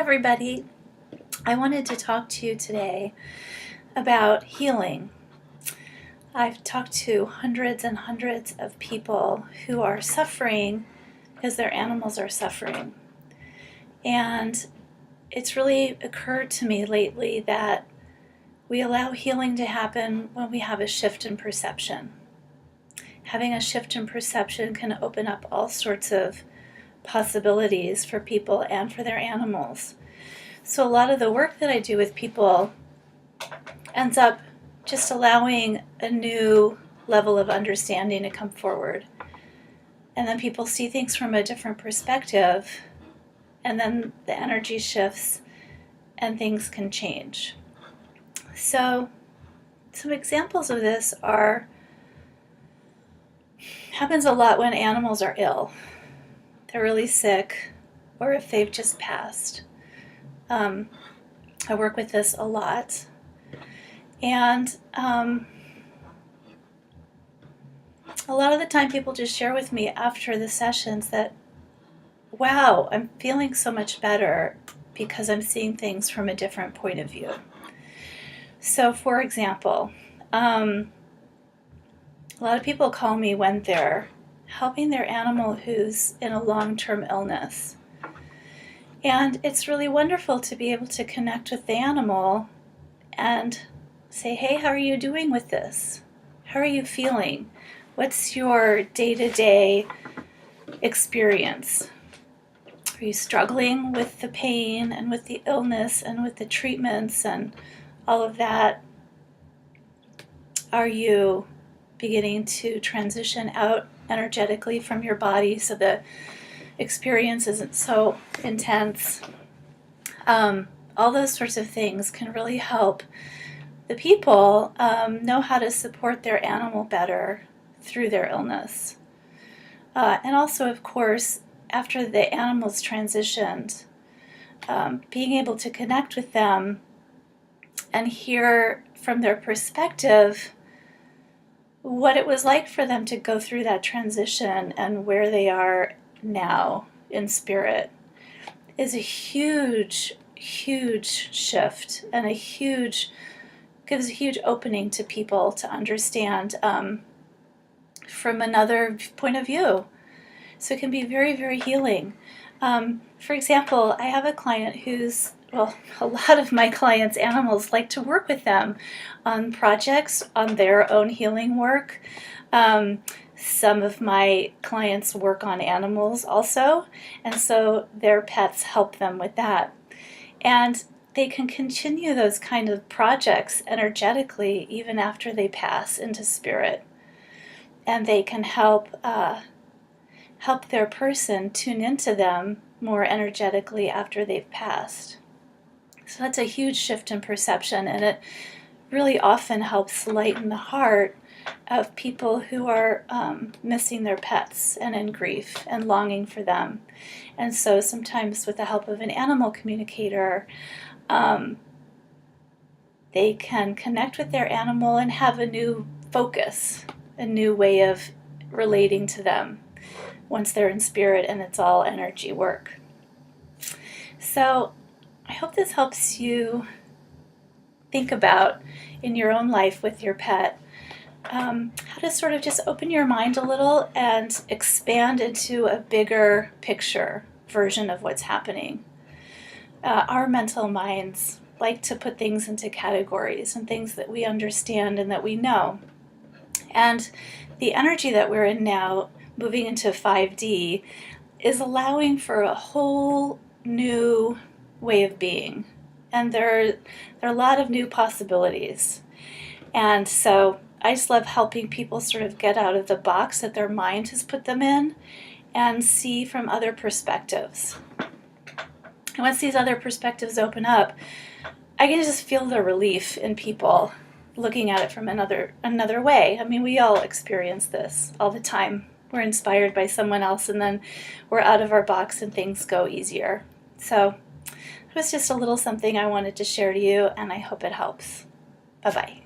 everybody. I wanted to talk to you today about healing. I've talked to hundreds and hundreds of people who are suffering because their animals are suffering. And it's really occurred to me lately that we allow healing to happen when we have a shift in perception. Having a shift in perception can open up all sorts of possibilities for people and for their animals. So a lot of the work that I do with people ends up just allowing a new level of understanding to come forward. And then people see things from a different perspective, and then the energy shifts and things can change. So some examples of this happens a lot when animals are ill. They're really sick, or if they've just passed. I work with this a lot. And a lot of the time people just share with me after the sessions that, wow, I'm feeling so much better because I'm seeing things from a different point of view. So for example, a lot of people call me when they're helping their animal who's in a long-term illness. And it's really wonderful to be able to connect with the animal and say, hey, how are you doing with this? How are you feeling? What's your day-to-day experience? Are you struggling with the pain and with the illness and with the treatments and all of that? Are you beginning to transition out energetically from your body so the experience isn't so intense? All those sorts of things can really help the people know how to support their animal better through their illness. And also, of course, after the animals transitioned, being able to connect with them and hear from their perspective what it was like for them to go through that transition and where they are now in spirit is a huge shift and gives a huge opening to people to understand from another point of view. So it can be very, very healing. For example, I have a client a lot of my clients' animals like to work with them on projects, on their own healing work. Some of my clients work on animals also, and so their pets help them with that. And they can continue those kind of projects energetically even after they pass into spirit. And they can help their person tune into them more energetically after they've passed. So that's a huge shift in perception, and it really often helps lighten the heart of people who are missing their pets and in grief and longing for them. And so sometimes with the help of an animal communicator, they can connect with their animal and have a new focus, a new way of relating to them once they're in spirit and it's all energy work. So I hope this helps you think about in your own life with your pet how to sort of just open your mind a little and expand into a bigger picture version of what's happening. Our mental minds like to put things into categories and things that we understand and that we know. And the energy that we're in now, moving into 5D, is allowing for a whole new way of being. And there are a lot of new possibilities. And so I just love helping people sort of get out of the box that their mind has put them in and see from other perspectives. And once these other perspectives open up, I can just feel the relief in people looking at it from another way. I mean, we all experience this all the time. We're inspired by someone else, and then we're out of our box and things go easier. So it was just a little something I wanted to share to you, and I hope it helps. Bye-bye.